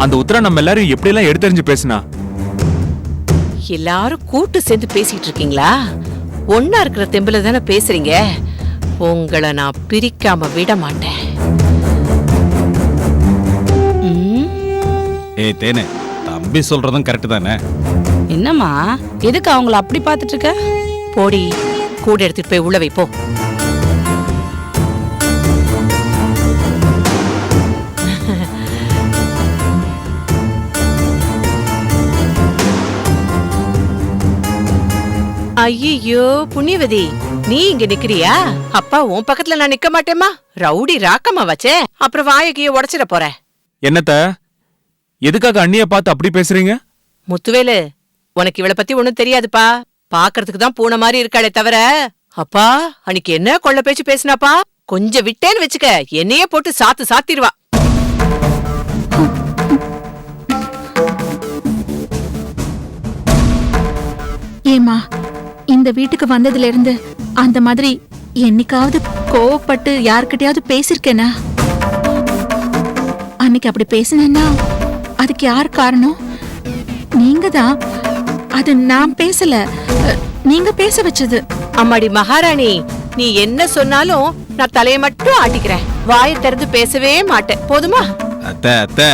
அந்த உத்தரா நம்ம எல்லாரும் எப்படி எல்லாம் எடுத்தறிஞ்சு பேசினா? எல்லாரும் கூட்டு சேர்ந்து பேசிட்டு இருக்கீங்களா? ஒன்னா இருக்கிற தெம்புல தானே பேசுறீங்க. உங்களை நான் பிரிக்காம விட மாட்டேன். ஏய் தேனே, தம்பி சொல்றதும் கரெக்ட் தானே? என்னம்மா எதுக்கு அவங்கள அப்படி பாத்துட்டு இருக்க? போடி, கூட எடுத்துட்டு போய் உள்ள வைப்போ. ஐயோ புண்ணியவதி, நீ இங்க நிக்கிறியா? அப்பா உன் பக்கத்துல நான் நிக்க மாட்டேமா. ரவுடி ராக்கமா வச்சே, அப்புறம் வாயக்கைய உடைச்சிட போற. என்னத்த, எதுக்காக அண்ணிய பார்த்து அப்படி பேசுறீங்க? முத்துவேலு, உனக்கு இவளை பத்தி ஒண்ணும் தெரியாதுப்பா. பாக்குறதுக்கு தான் பூனை மாதிரி இருக்காளே தவிர. அப்பா அன்னைக்கு என்ன கொள்ள பேச்சு பேசினாப்பா. கொஞ்சம் விட்டேன்னு வச்சுக்க, என்னையே போட்டு சாத்திருவா. ஏமா, இந்த வீட்டுக்கு வந்ததுல இருந்து அந்த மாதிரி என்னைக்காவது கோவப்பட்டு யார்கிட்டயாவது பேசிருக்கேனா? அன்னைக்கு அப்படி பேசினேன்னா அதுக்கு யார் காரணம்? நீங்க தான். அது நான் பேசல, நீங்க பேச வச்சது. அம்மாடி மகாராணி, நீ என்ன சொன்னாலும் நான் தலைய மட்டும் ஆட்டிக்கிறேன். வாயை திறந்து பேசவே மாட்டேன். போதுமா? அத்தை அத்தை,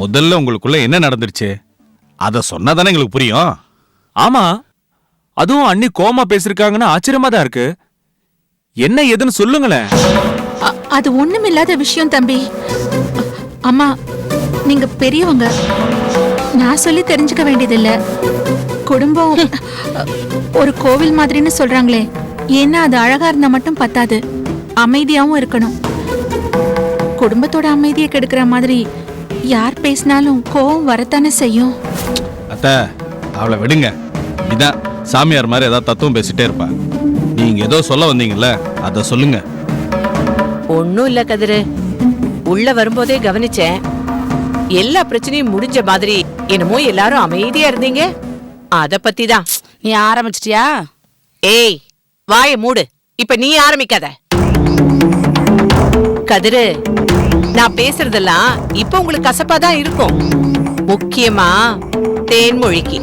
முதல்ல உங்களுக்குள்ள என்ன நடந்துருச்சு அத சொன்னாதானே எங்களுக்கு புரியும். ஆமா, அதுவும் அண்ணி கோமா பேசிருக்காங்கன்னா ஆச்சரியமா தான் இருக்கு. என்ன ஏதுன்னு சொல்லுங்களேன். அது ஒண்ணுமில்லாத விஷயம் தம்பி. அம்மா, நீங்க பெரியவங்க, நான் சொல்லி தெரிஞ்சுக்க வேண்டியதில்ல. குடும்பம் ஒரு கோவில் மாதிரின்னு சொல்றாங்களே, ஏன்னா அது அழகா இருந்தா மட்டும் பத்தாது, அமைதியாவும் இருக்கணும். குடும்பத்தோட அமைதியை கெடுக்கிற மாதிரி யார் பேசினாலும் கோவம் வரத்தானே செய்யும். அத்தை, அவளை விடுங்க. இதான் சாமியார் மாதிரி ஏதாவது தத்துவம் பேசிட்டே இருப்பா. நீங்க ஏதோ சொல்ல வந்தீங்கல்ல, அத சொல்லுங்க. ஒண்ணும் இல்ல கதிரு, உள்ள வரும்போதே கவனிச்சேன். எல்லா பிரச்சனையும் முடிஞ்ச மாதிரி என்னமோ எல்லாரும் அமைதியா இருந்தீங்க. அத பத்தி தான். நீ ஆரம்பிச்சிட்டியா? ஏய், வாயை மூடு. இப்ப நீ ஆரம்பிக்காத. கதிரு, நான் பேசுறதெல்லாம் இப்ப உங்களுக்கு கசப்பாதான் இருக்கும். முக்கியமா தேன்மொழிக்கு.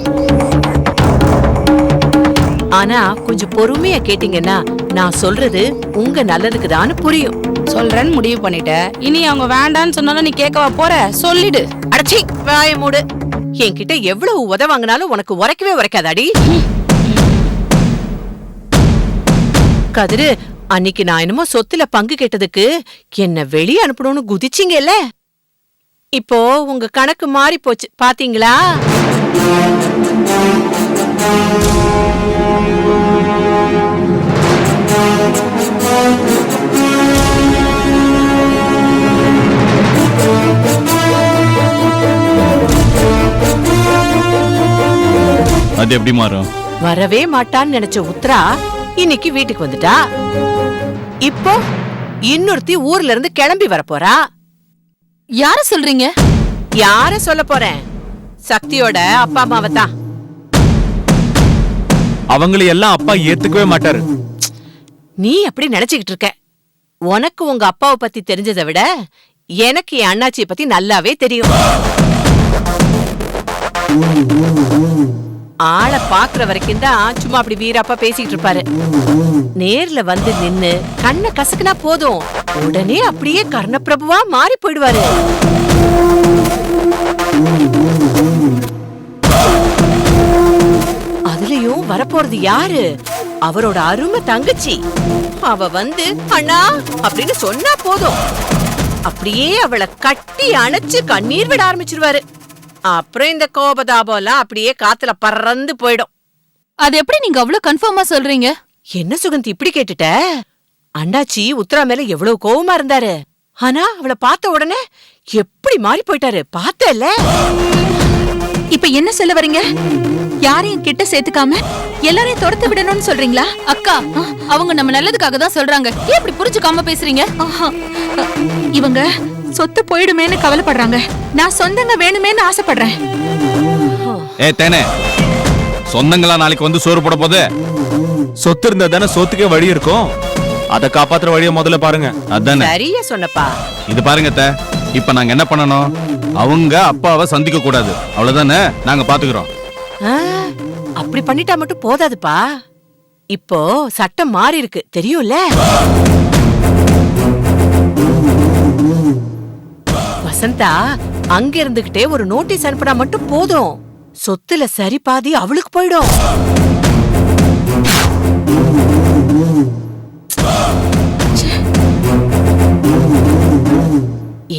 ஆனா கொஞ்சம் பொறுமையா கேட்டீங்கன்னா நான் சொல்றது உங்க நல்லதுக்கு தான் புரியும். சொல்றேன்னு முடிவு பண்ணிட்ட. இனி அவங்க வேண்டான்னு சொன்னாலும் நீ கேட்கவா போற? சொல்லிடு. அடச்சி, வாயை மூடு. என்கிட்ட எவ்வளவு உத வாங்கினாலும் உனக்கு உரைக்கவே உரைக்காதாடி. கதிரு, அன்னைக்கு நான் என்னமோ சொத்துல பங்கு கேட்டதுக்கு என்ன வெளியே அனுப்பணும்னு குதிச்சிங்கல்ல, இப்போ உங்க கணக்கு மாறி போச்சு பாத்தீங்களா? அது எப்படி மாறும்? வரவே மாட்டான்னு நினைச்ச உத்ரா இன்னைக்கு வீட்டுக்கு வந்துட்டா. இப்போ இன்னொருத்தி ஊர்ல இருந்து கிளம்பி வர போறா. யார சொல்றீங்க? யார சொல்ல போறேன்? சக்தியோட அப்பா அம்மாவை தான். அவங்களை எல்லாம் அப்பா ஏத்துக்கவே மாட்டாரு. நீ அப்படி நினைச்சுக்கிட்டு இருக்க. உனக்கு உங்க அப்பாவை பத்தி தெரிஞ்சதை விட எனக்கு என் அண்ணாச்சியை பத்தி நல்லாவே தெரியும். ஆளை பாக்குற வரைக்கும் தான் சும்மா அப்படி வீராப்பா பேசிக்கிட்டு இருப்பாரு. நேர்ல வந்து நின்னு கண்ணை கசக்குனா போதும், உடனே அப்படியே கர்ணப்பிரபுவா மாறி போயிடுவாரு. அதுலயும் வரப்போறது யாரு? அவரோட அருமை தங்கச்சி. அவ வந்து அண்ணா அப்படின்னு சொன்னா போதும், அப்படியே அவளை கட்டி அணைச்சு கண்ணீர் விட ஆரம்பிச்சிருவாரு. அப்புறம் இந்த கோபதாபம்லாம் அப்படியே காத்துல பறந்து போயிடும். அது எப்படி நீங்க அவ்வளவு கன்ஃபார்மா சொல்றீங்க? என்ன சுகந்தி இப்படி கேட்டுட்ட? அண்ணாச்சி உத்தரா மேல எவ்வளவு கோவமா இருந்தாரு. ஆனா அவளை பார்த்த உடனே எப்படி மாறி போயிட்டாரு பார்த்தல. இப்ப என்ன சொல்ல வரீங்க? யாரையும் கிட்ட சேர்த்துக்காம எல்லாரையும் துரத்து விடணும்னு சொல்றீங்களா? அக்கா, அவங்க நம்ம நல்லதுக்காக தான் சொல்றாங்க. ஏன் இப்படி புரிஞ்சுக்காம பேசுறீங்க? இவங்க சொத்து போயிடுமேன்னு கவலைப்படுறாங்க. நான் சொந்தங்க வேணுமேன்னு ஆசைப்படுறேன். ஏ தேனே, சொந்தங்களா நாளைக்கு வந்து சோறு போட போது? சொத்து இருந்தா தானே சொத்துக்கே வழி இருக்கும். அதை காப்பாத்துற வழியை முதல்ல பாருங்க. அதானே சரியா சொன்னப்பா. இது பாருங்க, இப்ப நாங்க என்ன பண்ணணும்? அவங்க அப்பாவை சந்திக்க கூடாது, அவ்வளவுதானே? நாங்க பாத்துக்கிறோம். ஆ, அப்படி பண்ணிட்டா மட்டும் போதாதுப்பா. இப்போ சட்டம் மாறி இருக்கு தெரியும்ல? வசந்தா அங்க இருந்துகிட்டே ஒரு நோட்டீஸ் அனுப்பினா மட்டும் போதும், சொத்துல சரி பாதி அவளுக்கு போயிடும்.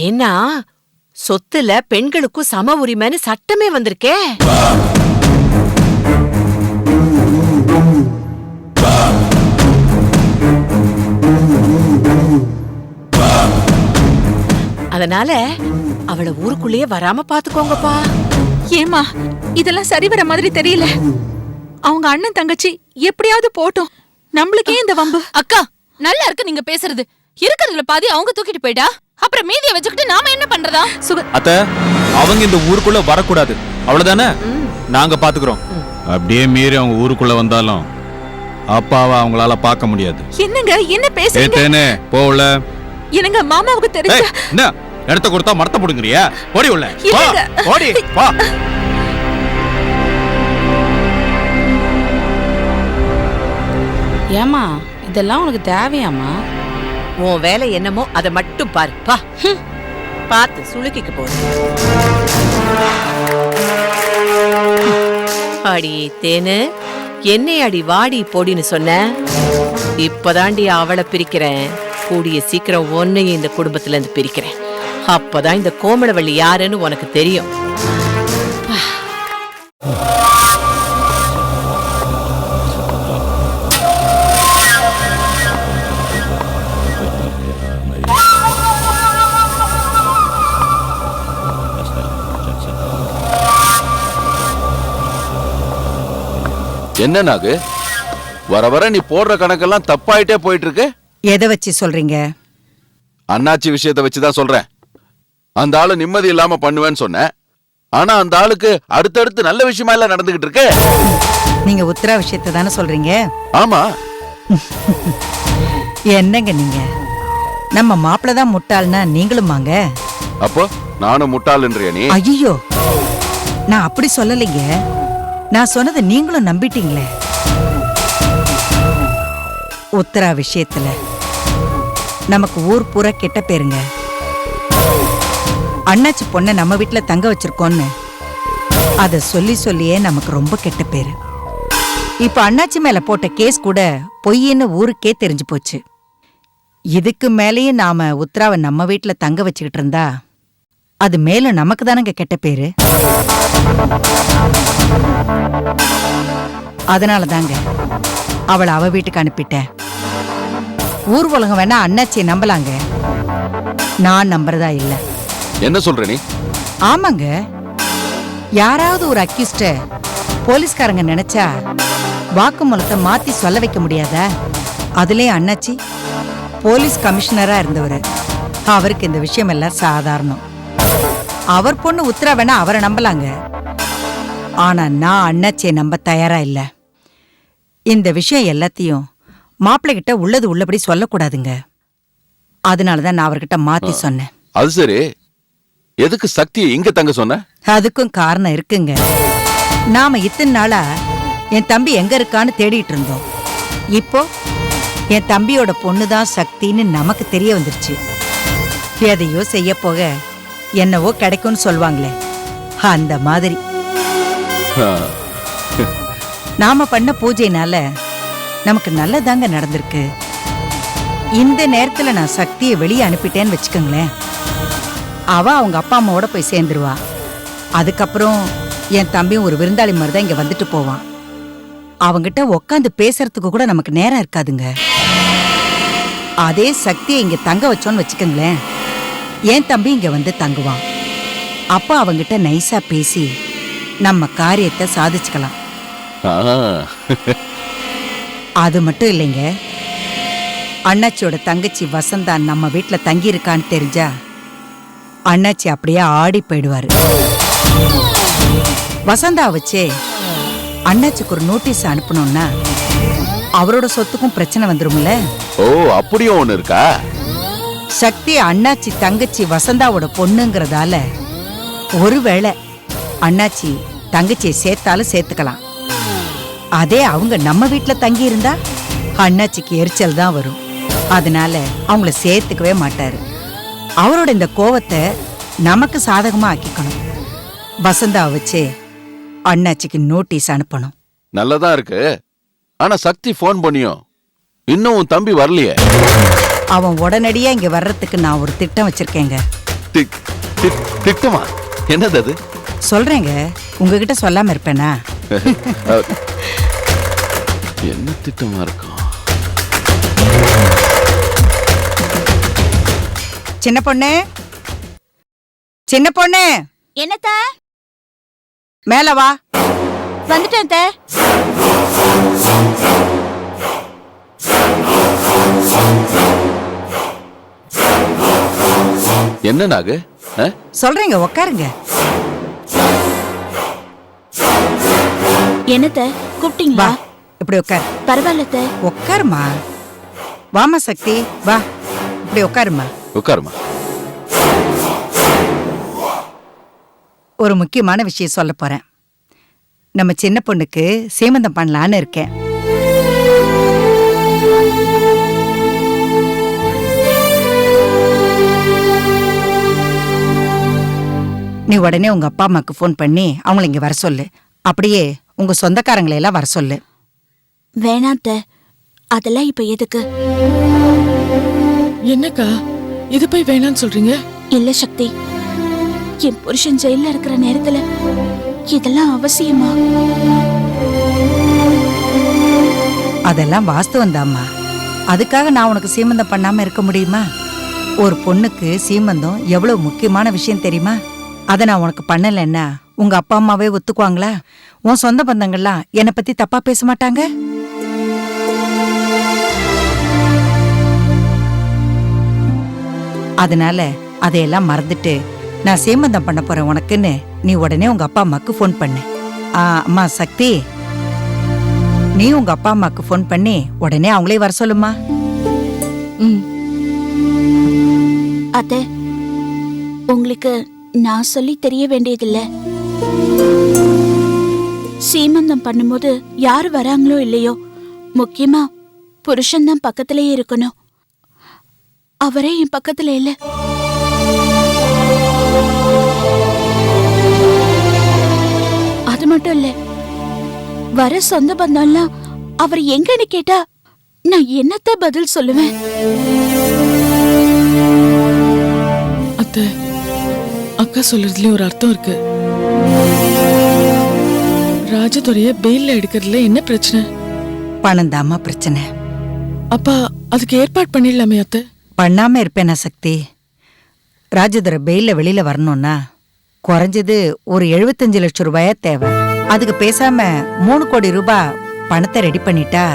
ஏன்னா சொத்துல பெண்களுக்கும் சம உரிமைன்னு சட்டமே வந்திருக்கே. அதனால அவளை ஊருக்குள்ளேயே வராம பாத்துக்கோங்கப்பா. ஏமா இதெல்லாம் சரி வர மாதிரி தெரியல. அவங்க அண்ணன் தங்கச்சி எப்படியாவது போட்டும், நம்மளுக்கே இந்த வம்பு. அக்கா நல்லா இருக்கு நீங்க பேசுறது. இருக்கிறதுல பாதி அவங்க தூக்கிட்டு போயிட்டா அப்புறம் மீதியை வச்சுக்கிட்டு நாம என்ன பண்றதா? அத்த, அவங்க இந்த ஊருக்குள்ள வரக்கூடாது, அவ்வளவுதானே? நாங்க பாத்துக்கிறோம். அப்படியே மீறி அவங்க ஊருக்குள்ள வந்தாலும் அப்பாவை அவங்களால பார்க்க முடியாது. என்னங்க என்ன பேசுறீங்க? ஏத்தேனே போல. என்னங்க மாமாவுக்கு தெரிஞ்ச என்ன இடத்த கொடுத்தா மரத்த போடுங்கறியா? ஓடி உள்ள வா, இல்லங்க. ஓடி வா. ஏமா இதெல்லாம் உனக்கு தேவையாமா? உன் வேலை என்னமோ அதை மட்டும் பாரு பா. பார்த்து சுளுக்கிக்கு போகுது. அடி தேனு, என்னை அடி வாடி போடின்னு சொன்ன. இப்பதாண்டி அவளை பிரிக்கிறேன், கூடிய சீக்கிரம் ஒன்னையும் இந்த குடும்பத்துல இருந்து பிரிக்கிறேன். அப்பதான் இந்த கோமளவள்ளி யாருன்னு உனக்கு தெரியும். என்ன நாகு, வர வர நீ போடுற கணக்கெல்லாம் தப்பாயிட்டே போயிட்டு இருக்கு. எதை வச்சு சொல்றீங்க? அண்ணாச்சி விஷயத்தை வச்சுதான் சொல்றேன். அந்த ஆளு நிம்மதி இல்லாம பண்ணுவேன்னு சொன்னேன், ஆனா அந்த ஆளுக்கு அடுத்தடுத்து நல்ல விஷயமா எல்லாம் நடந்துகிட்டு இருக்கு. நீங்க உத்தரா விஷயத்தை தானே சொல்றீங்க? ஆமா. என்னங்க நீங்க, நம்ம மாப்பிள்ள தான் முட்டாள்னா நீங்களும் வாங்க. அப்போ நானும் முட்டாள்ன்றியா நீ? ஐயோ, நான் அப்படி சொல்லலைங்க. நான் சொன்னதை நீங்களும் நம்பிட்டீங்களே. உத்தரா விஷயத்துல நமக்கு ஊர் பூரா கெட்ட பேருங்க. அண்ணாச்சி பொண்ணை நம்ம வீட்டுல தங்க வச்சிருக்கோன்னு அத சொல்லி சொல்லியே நமக்கு ரொம்ப கெட்ட பேரு. இப்ப அண்ணாச்சி மேல போட்ட கேஸ் கூட பொய்ன்னு ஊருக்கே தெரிஞ்சு போச்சு. இதுக்கு மேலேயும் நாம உத்தராவை நம்ம வீட்டுல தங்க வச்சுக்கிட்டு இருந்தா அது மேல நமக்கு தானங்க கெட்ட பேரு. அதனால தாங்க அவளை அவ வீட்டுக்கு அனுப்பிட்டேன். ஊர் உலகம் வேணா அண்ணாச்சியை நம்பலாங்க, நான் நம்புறதா இல்ல. என்ன சொல்ற நீ? ஆமாங்க, யாராவது ஒரு அக்யூஸ்ட போலீஸ்காரங்க நினைச்சா வாக்குமூலத்தை மாத்தி சொல்ல வைக்க முடியாதா? அதுலயே அண்ணாச்சி போலீஸ் கமிஷனரா இருந்தவர். அவருக்கு இந்த விஷயம் எல்லாம் சாதாரணம். அவர் பொண்ணு உத்தரா வேணா அவரை நம்பலாங்க, ஆனா நான் அண்ணாச்சியை நம்ப தயாரா இல்ல. இந்த விஷயம் எல்லாத்தையும் மாப்பிள்ளை கிட்ட உள்ளது உள்ளபடி சொல்லக்கூடாதுங்க. அதனாலதான் நான் அவர்கிட்ட மாத்தி சொன்னேன். அது சரி, எதுக்கு சக்தியை இங்க தங்க சொன்ன? அதுக்கும் காரணம் இருக்குங்க. நாம இத்தனை நாளா என் தம்பி எங்க இருக்கான்னு தேடிட்டு இருந்தோம். இப்போ என் தம்பியோட பொண்ணுதான் சக்தின்னு நமக்கு தெரிய வந்துருச்சு. எதையோ செய்ய போக என்னவோ கிடைக்கும்னு சொல்லுவாங்களே, அந்த மாதிரி நாம பண்ண பூஜைனால நமக்கு நல்லதாங்க நடந்திருக்கு. இந்த நேரத்துல நான் சக்தியை வெளியே அனுப்பிட்டேன்னு வச்சுக்கோங்களேன், அவ அவங்க அப்பா அம்மாவோட போய் சேர்ந்துருவா. அதுக்கப்புறம் என் தம்பியும் ஒரு விருந்தாளி மாதிரி தான் இங்க வந்துட்டு போவான். அவங்கிட்ட உக்காந்து பேசுறதுக்கு கூட நமக்கு நேரம் இருக்காதுங்க. அதே சக்தியை இங்க தங்க வச்சோன்னு வச்சுக்கோங்களேன், என் தம்பி இங்க வந்து தங்குவான். அப்ப அவங்கிட்ட நைஸா பேசி நம்ம காரியத்தை சாதிச்சுக்கலாம். அது மட்டும் இல்லைங்க, அண்ணாச்சியோட தங்கச்சி வசந்தா நம்ம வீட்டுல தங்கி இருக்கான்னு தெரிஞ்சா அண்ணாச்சி அப்படியே ஆடி போயிடுவாரு. வசந்தா வச்சே அண்ணாச்சிக்கு ஒரு நோட்டீஸ் அனுப்பணும்னா அவரோட சொத்துக்கும் பிரச்சனை வந்துரும்ல. ஓ, அப்படியும் ஒண்ணு இருக்கா? சக்தி அண்ணாச்சி தங்கச்சி வசந்தாவோட பொண்ணுங்கிறதால ஒருவேளை அண்ணாச்சி தங்கச்சியை சேர்த்தாலும் சேர்த்துக்கலாம். அதே அவங்க நம்ம வீட்டுல தங்கி இருந்தா அண்ணாச்சிக்கு எரிச்சல் தான் வரும். அதனால அவங்கள சேர்த்துக்கவே மாட்டாரு. அவரோட இந்த கோவத்தை நமக்கு சாதகமா ஆக்கிக்கணும். வசந்தாவை வச்சு அண்ணாச்சிக்கு நோட்டீஸ் அனுப்பணும். நல்லதா இருக்கு. ஆனா சக்தி போன் பண்ணியும் இன்னும் உன் தம்பி வரலையே. அவன் உடனடியா இங்க வர்றதுக்கு நான் ஒரு திட்டம் வச்சிருக்கேங்க. திட்டமா? என்னது அது? சொல்றேங்க, உங்ககிட்ட சொல்லாம இருப்பேனா? என்ன திட்டமா இருக்கும்? சின்ன பொண்ணு, சின்ன பொண்ணு, என்னத்த? மேல வா. வந்துட்டேன் தே. என்ன நாகு? சொல்றேங்க, உக்காருங்க. என்னத்த கூப்பிட்டீங்களா? வா, இப்படி உட்கார். பரவாயில்ல. உட்காருமா. வாமா சக்தி, வா, இப்படி உட்காருமா. உட்காருமா. ஒரு முக்கியமான விஷயம் சொல்ல போறேன். நம்ம சின்ன பொண்ணுக்கு சீமந்தம் பண்ணலான்னு இருக்கேன். நீ உடனே உங்க அப்பா அம்மாக்கு ஃபோன் பண்ணி அவங்கள இங்க வர சொல்லு. அப்படியே உங்க சொந்தக்காரங்களை எல்லாம் வர சொல்லு. வேணாத்த, அதெல்லாம் இப்ப எதுக்கு? என்னக்கா இது போய் வேணான்னு சொல்றீங்க? இல்ல சக்தி, என் புருஷன் ஜெயில இருக்கிற நேரத்துல இதெல்லாம் அவசியமா? அதெல்லாம் வாஸ்தவம் தாம்மா. அதுக்காக நான் உனக்கு சீமந்தம் பண்ணாம இருக்க முடியுமா? ஒரு பொண்ணுக்கு சீமந்தம் எவ்வளவு முக்கியமான விஷயம் தெரியுமா? அதை நான் உனக்கு பண்ணலன்னா உங்க அப்பா அம்மாவே ஒத்துக்குவாங்களா? உன் சொந்த பந்தங்கள்லாம் என்னை பத்தி தப்பா பேச மாட்டாங்க? அதனால அதையெல்லாம் மறந்துட்டு நான் சீமந்தம் பண்ண போறேன் உனக்குன்னு நீ உடனே உங்க அப்பா அம்மாக்கு ஃபோன் பண்ணு. அம்மா சக்தி, நீ உங்க அப்பா அம்மாக்கு ஃபோன் பண்ணி உடனே அவங்களே வர சொல்லுமா. அத்தை, உங்களுக்கு நான் சொல்லி தெரிய வேண்டியதில்லை. சீமந்தம் பண்ணும்போது யாரு வராங்களோ இல்லையோ, முக்கியமா புருஷன் தான் பக்கத்திலேயே இருக்கணும். அவரே என் பக்கத்துல இல்ல. அது மட்டும் இல்ல, வர சொந்த பந்தம்லாம் அவர் எங்கன்னு கேட்டா நான் என்னத்த பதில் சொல்லுவேன்? அத்தை, அக்கா சொல்றதுல ஒரு அர்த்தம் இருக்கு. ராஜதுரைய பெயில்ல எடுக்கிறதுல என்ன பிரச்சனை? பணம் தாமா பிரச்சனை. அப்பா அதுக்கு ஏற்பாடு பண்ணிடலாமே அத்தை. பண்ணாம இருப்பேனா சக்தி? ராஜதுரை பெயில்ல வெளியில வரணும்னா குறைஞ்சது ஒரு 75 லட்சம் ரூபாயா தேவை. அதுக்கு பேசாம 3 கோடி ரூபாய் பணத்தை ரெடி பண்ணிட்டா,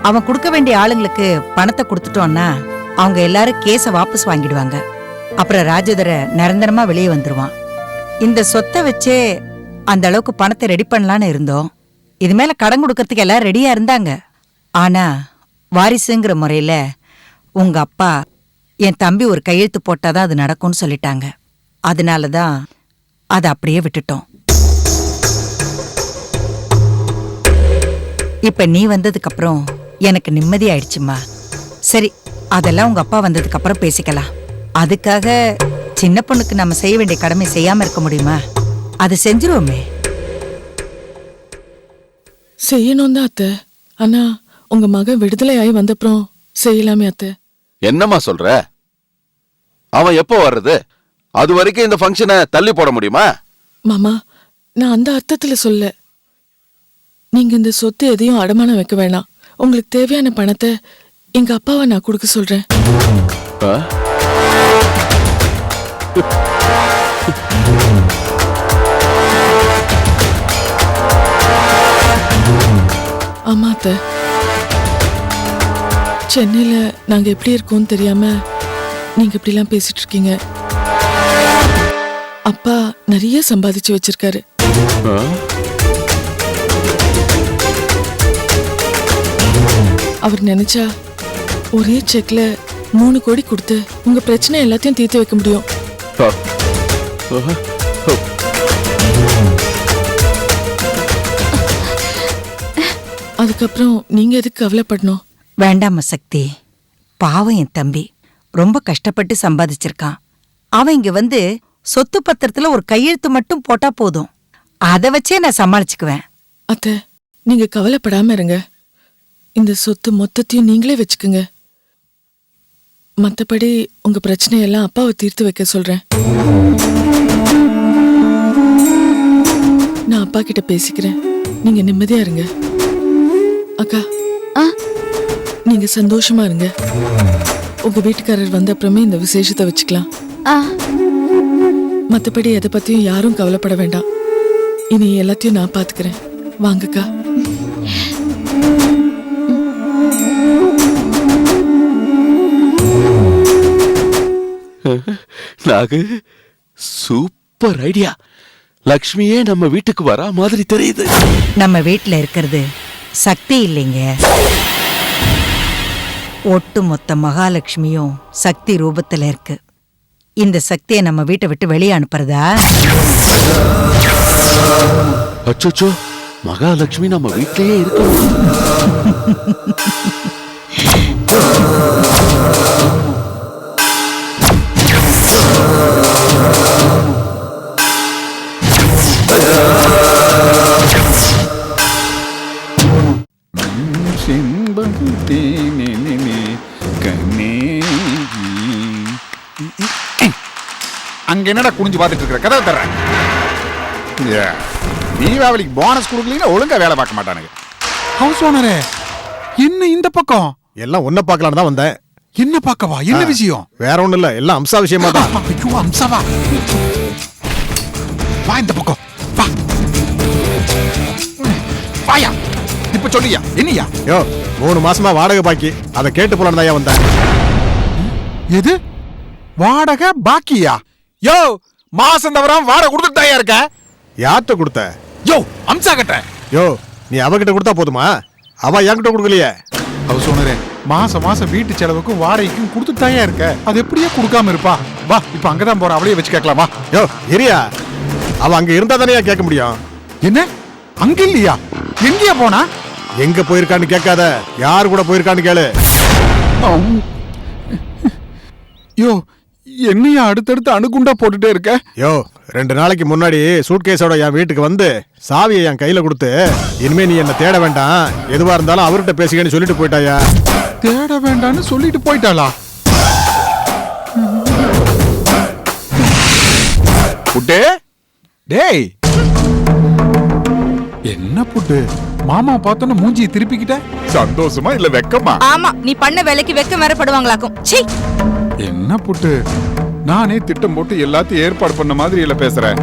அவன் கொடுக்க வேண்டிய ஆளுங்களுக்கு பணத்தை கொடுத்துட்டோம்னா அவங்க எல்லாரும் கேஸ வாபஸ் வாங்கிடுவாங்க. அப்புறம் ராஜதுரை நிரந்தரமா வெளியே வந்துருவான். இந்த சொத்தை வச்சே அந்த அளவுக்கு பணத்தை ரெடி பண்ணலான்னு இருந்தோம். இது மேல கடன் கொடுக்கறதுக்கு எல்லாரும் ரெடியா இருந்தாங்க. ஆனா வாரிசுங்கிற முறையில உங்க அப்பா என் தம்பி ஒரு கையெழுத்து போட்டாதான் அது நடக்கும்னு சொல்லிட்டாங்க. அதனாலதான் அதை அப்படியே விட்டுட்டோம். இப்ப நீ வந்ததுக்கு அப்புறம் எனக்கு நிம்மதி ஆயிடுச்சுமா. சரி, அதெல்லாம் உங்க அப்பா வந்ததுக்கு அப்புறம் பேசிக்கலாம். அதுக்காக சின்ன பொண்ணுக்கு நம்ம செய்ய வேண்டிய கடமை செய்யாம இருக்க முடியுமா? அது செஞ்சிருவோமே. செய்யணும் தான் அத்தை. ஆனா உங்க மகன் விடுதலை ஆகி வந்தப்புறம் செய்யலாமே அத்தை. என்னம்மா சொல்ற? அவன் எப்போ வர்றது? அது வரைக்கும் இந்த ஃபங்க்ஷனை தள்ளி போட முடியுமா? மாமா, நான் அந்த அர்த்தத்துல சொல்ல. நீங்க இந்த சொத்து எதையும் அடமானம் வைக்க வேணாம். உங்களுக்கு தேவையான பணத்தை எங்க அப்பாவை நான் கொடுக்க சொல்றேன். ஆமா அத்தை, சென்னையில நாங்க எப்படி இருக்கோம்னு தெரியாம நீங்க இப்படிலாம் பேசிட்டு இருக்கீங்க. அப்பா நிறைய சம்பாதிச்சு வச்சிருக்காரு. அவர் நினைச்சா ஒரே செக்ல 3 கோடி கொடுத்து உங்க பிரச்சனை எல்லாத்தையும் தீர்த்து வைக்க முடியும். அதுக்கப்புறம் நீங்க எதுக்கு கவலைப்படணும்? வேண்டாம சக்தி, பாவம் என் தம்பி ரொம்ப கஷ்டப்பட்டு சம்பாதிச்சிருக்கான். அவன் இங்க வந்து சொத்து பத்திரத்துல ஒரு கையெழுத்து மட்டும் போட்டா போதும், அதை வச்சே நான் சமாளிச்சுக்குவேன். அத்தை, நீங்க கவலைப்படாம இருங்க. இந்த சொத்து மொத்தத்தையும் நீங்களே வச்சுக்குங்க. மத்தபடி உங்க பிரச்சனையெல்லாம் அப்பாவை தீர்த்து வைக்க சொல்றேன். நான் அப்பா கிட்ட பேசிக்கிறேன். நீங்க நிம்மதியா இருங்க. அக்கா, நீங்க சந்தோஷமா இருங்க. உங்க வீட்டுக்காரர் வந்த அப்புறமே இந்த விசேஷத்தை வச்சுக்கலாம். மத்தபடி எதை பத்தியும் யாரும் கவலைப்பட வேண்டாம். இனி எல்லாத்தையும் நான் பாத்துக்கிறேன். வாங்கக்கா. Nagu, super idea. லக்ஷ்மியே நம்ம வீட்டுக்கு வரா மாதிரி தெரியுது. நம்ம வீட்டுல இருக்கிறது சக்தி இல்லைங்க, ஒட்டு மொத்த மகாலட்சுமியும் சக்தி ரூபத்துல இருக்கு. இந்த சக்தியை நம்ம வீட்டை விட்டு வெளியே அனுப்புறதா? அச்சோ, மகாலட்சுமி நம்ம வீட்டிலேயே இருக்கணும். அங்க என்னடா குனிஞ்சு பார்த்துட்டு இருக்கிற? கதவை தர்றேன். தீபாவளிக்கு போனஸ் கொடுக்கலீங்கன்னா ஒழுங்கா வேலை பார்க்க மாட்டானுங்க. ஹவுஸ் ஓனரே, என்ன இந்த பக்கம்? எல்லாம் ஒன்ன பார்க்கலான்னு தான் வந்தேன். என்ன பார்க்கவா? என்ன விஷயம்? வேற ஒண்ணும் இல்ல, எல்லாம் அம்சா விஷயமா தான். ஐயோ, அம்சாவா? வா இந்த பக்கம் வா. வாயா, இப்ப சொல்லியா என்னையா? யோ, 3 மாசமா வாடகை பாக்கி, அதை கேட்டு போலான்னு தான் வந்தேன். எது வாடகை பாக்கியா? யோ, மாசம் தவறாம வாடகை கொடுத்துட்டு தாயா இருக்க. யார்கிட்ட கொடுத்த? யோ, அம்சா கட்ட. யோ, நீ அவகிட்ட கொடுத்தா போதுமா? அவ என்கிட்ட கொடுக்கலையே. ஹவுஸ் ஓனரே, மாசம் மாசம் வீட்டு செலவுக்கும் வாடகைக்கும் கொடுத்துட்டு தாயா இருக்க. அது எப்படியே கொடுக்காம இருப்பா? வா, இப்ப அங்கதான் போற, அவளையே வச்சு கேட்கலாமா? யோ, இரியா, அவ அங்க இருந்தா தானே கேட்க முடியும். என்ன அங்க இல்லையா? எங்கேயா போனா? எங்க போயிருக்கான்னு கேட்காத, யாரு கூட போயிருக்கான்னு கேளு. யோ, என்னையா அடுத்தடுத்து அணுகுண்டா போட்டுட்டே இருக்க? யோ, 2 நாளைக்கு முன்னாடி சூட்கேஸோட என் வீட்டுக்கு வந்து சாவியை என் கையில கொடுத்து, இனிமே நீ என்ன தேட வேண்டாம், எதுவா இருந்தாலும் அவர்கிட்ட பேசிக்கன்னு சொல்லிட்டு போயிட்டாயா. தேட வேண்டான்னு சொல்லிட்டு போயிட்டாளா? புட்டு, டேய், என்ன புட்டு? மாமா பார்த்தோன்னு மூஞ்சியை திருப்பிக்கிட்ட. சந்தோஷமா இல்ல வெக்கமா? ஆமா, நீ பண்ண வேலைக்கு வெக்கம் வேற படுவாங்களாக்கும். சீ, என்ன புட்டு? நானே திட்டம் போட்டு எல்லாத்தையும் ஏற்பாடு பண்ண மாதிரி இல்ல பேசுறேன்.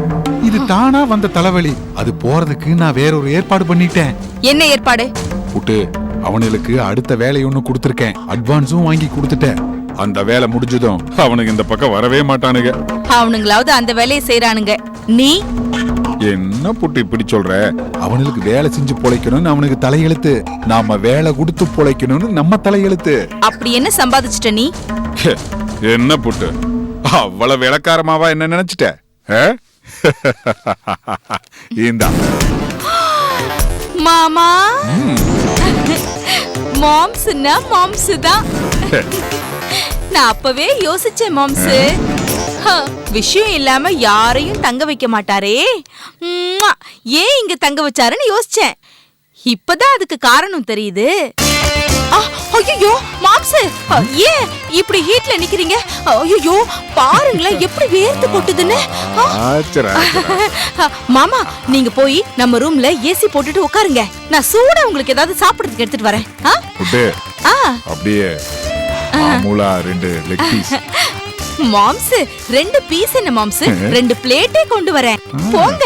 இது தானா வந்த தலைவலி. அது போறதுக்கு நான் வேற ஒரு ஏற்பாடு பண்ணிட்டேன். என்ன ஏற்பாடு? புட்டு, அவனுக்கு அடுத்த வேலை ஒண்ணு கொடுத்துருக்கேன். அட்வான்ஸும் வாங்கி கொடுத்துட்டேன். அந்த வேலை முடிஞ்சதும் அவனுக்கு இந்த பக்கம் வரவே மாட்டானுங்க. அவனுங்களாவது அந்த வேலையை செய்யறானுங்க. நீ என்ன புட்டு இப்படி சொல்ற? அவனுக்கு வேலை செஞ்சு பொழைக்கணும்னு அவனுக்கு தலையெழுத்து. நாம வேலை கொடுத்து பொழைக்கணும்னு நம்ம தலையெழுத்து. அப்படி என்ன சம்பாதிச்சிட்ட நீ? என்ன புட்டு, அவ்வளவு விளக்காரமாவா என்ன நினைச்சிட்ட? இந்தா மாமா, மாம்ஸ்னா மாம்ஸ் தான். நான் அப்பவே யோசிச்சேன் மாம்ஸ். விஷயம் இல்லாம யாரையும் தங்க வைக்க மாட்டாரே, ஏன் இங்க தங்க வச்சாருன்னு யோசிச்சேன். இப்பதான் அதுக்கு காரணம் தெரியுது. ஐயோ மாம்ஸ், ஏன் இப்படி ஹீட்ல நிக்கிறீங்க? ஐயோ பாருங்களேன் எப்படி வேர்த்து கொட்டுதுன்னு. மாமா, நீங்க போய் நம்ம ரூம்ல ஏசி போட்டுட்டு உட்காருங்க. நான் சூடா உங்களுக்கு ஏதாவது சாப்பிடுறதுக்கு எடுத்துட்டு வரேன். அப்படியே மாமூலா 2 லெக் பீஸ். மாம்ஸ், 2 பீஸ் என்ன மாம்ஸ், 2 பிளேட்டே கொண்டு வரேன். போங்க.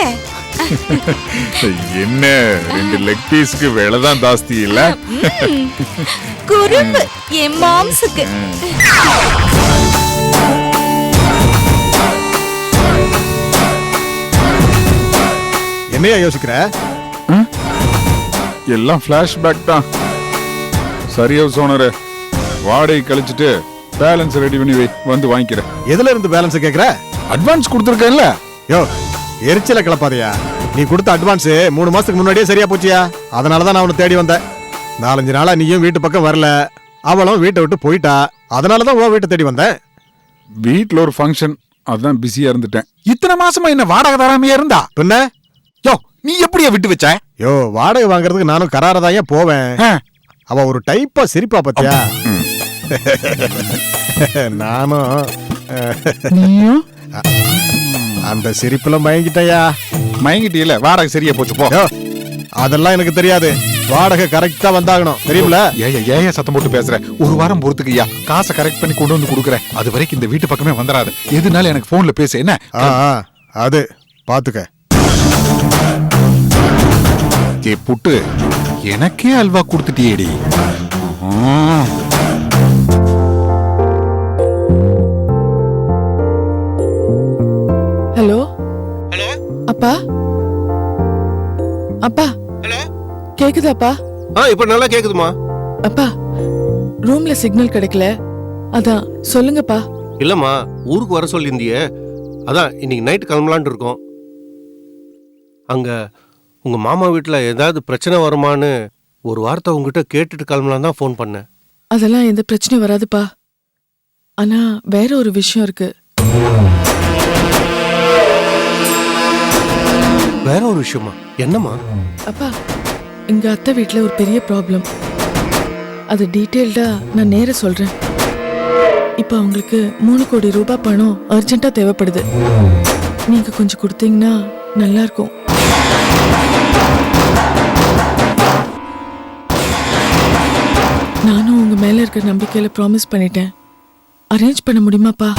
என்ன 2 லெக் பீஸ்க்கு விலை தான் ஜாஸ்தி இல்ல? குறும்பு என் மாம்ஸுக்கு. என்னையா யோசிக்கிற? எல்லாம் பிளாஷ்பேக் தான். சரியா சோனரே, வாடகை கழிச்சிட்டு பேலன்ஸ் ரெடி பண்ணி வை, வந்து வாங்கிக்கிறேன். எதுல இருந்து பேலன்ஸ் கேக்குற? அட்வான்ஸ் கொடுத்துருக்கேன்ல. யோ எரிச்சல கிளப்பாதையா. நீ கொடுத்த அட்வான்ஸ் 3 மாசத்துக்கு முன்னாடியே சரியா போச்சியா. அதனாலதான் நான் உன்னை தேடி வந்தேன். 4-5 நாளா நீயும் வீட்டு பக்கம் வரல, அவளும் வீட்டை விட்டு போயிட்டா. அதனாலதான் உன் வீட்டை தேடி வந்தேன். வீட்ல ஒரு ஃபங்க்ஷன், அதான் பிஸியா இருந்துட்டேன். இத்தனை மாசமா என்ன வாடகை தராமையா இருந்தா? பின்ன யோ நீ எப்படியா விட்டு வச்ச? யோ வாடகை வாங்குறதுக்கு நானும் கராரதாயா போவேன். அவ ஒரு டைப்பா சிரிப்பா பத்தியா. நானும் அந்த சிரிப்புல மயங்கிட்டயா. மயங்கிட்டீல, வாடகை சரியா போச்சு போ. அதெல்லாம் எனக்கு தெரியாது. வாடகை கரெக்டா வந்தாகணும், தெரியுமில? ஏயா சத்தம் போட்டு பேசுற? ஒரு வாரம் பொறுத்துக்குயா, காசை கரெக்ட் பண்ணி கொண்டு வந்து கொடுக்குறேன். அது வரைக்கும் இந்த வீட்டு பக்கமே வந்துடாது. எதுனாலும் எனக்கு போன்ல பேசு என்ன? அது பாத்துக்க. ஏ புட்டு, எனக்கே அல்வா கொடுத்துட்டியேடி. ஹலோ அப்பா, அப்பா கேக்குதாப்பா? இப்ப நல்லா கேக்குதுமா. அப்பா ரூம்ல சிக்னல் கிடைக்கல, அதான் சொல்லுங்கப்பா. இல்லம்மா, ஊருக்கு வர சொல்லியிருந்தியே, அதான் இன்னைக்கு நைட்டு கிளம்பலான் இருக்கோம். அங்க உங்க மாமா வீட்டுல ஏதாவது பிரச்சனை வருமானு ஒரு வார்த்தை உங்ககிட்ட கேட்டுட்டு கிளம்பலாம் தான் ஃபோன் பண்ணேன். அதெல்லாம் எந்த பிரச்சனையும் வராதுப்பா. ஆனா வேற ஒரு விஷயம் இருக்கு. வேற ஒரு விஷயமா? என்னம்மா? அப்பா எங்க அத்தை வீட்டுல ஒரு பெரிய ப்ராப்ளம். அது டீட்டெயில்டா நான் நேர சொல்றேன். இப்ப அவங்களுக்கு 3 கோடி ரூபாய் பணம் அர்ஜென்ட்டா தேவைப்படுது. நீங்க கொஞ்சம் கொடுத்தீங்கன்னா நல்லா இருக்கும். நானும் உங்க மேல இருக்க நம்பிக்கையில ப்ராமிஸ் பண்ணிட்டேன். அரேஞ்ச் பண்ண முடியுமாப்பா?